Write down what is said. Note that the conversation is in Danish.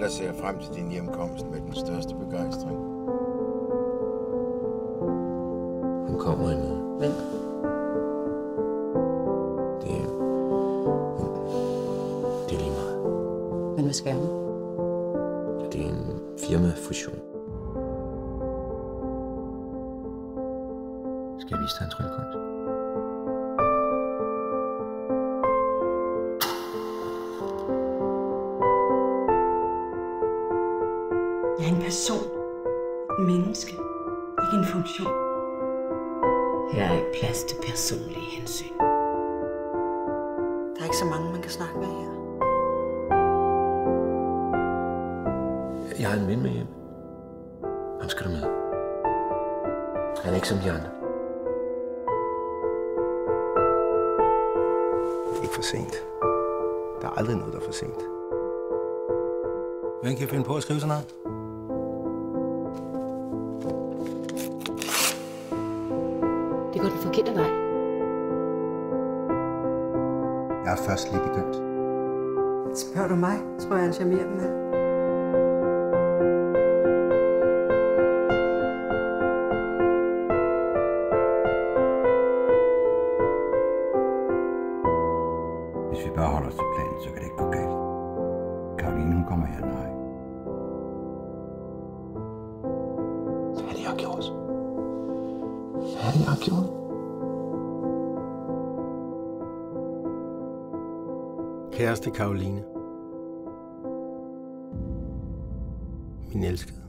der ser jeg frem til din hjemkomst med den største begejstring. Hun kommer i morgen. Hvem? Det er lige meget. Men hvad skal hun? Det er en firmafusion. Skal jeg vise dig en tryllekunst? Jeg er en person. En menneske. Ikke en funktion. Her er ikke plads til personlige hensyn. Der er ikke så mange, man kan snakke med her. Jeg har en ven med hjem. Ham skal du med. Han er ikke som de andre. Det er ikke for sent. Der er aldrig noget, der er for sent. Hvem kan finde på at skrive sådan noget? Det går den forkerte vej. Jeg er først lige begyndt. Spørger du mig, tror jeg, han charmerer dem her. Hvis vi bare holder os til planen, så kan det ikke gå galt. Karoline, hun kommer her, nej. Hvad er det, jeg har gjort? Hvad er det, jeg har gjort? Kæreste Karoline. Min elskede.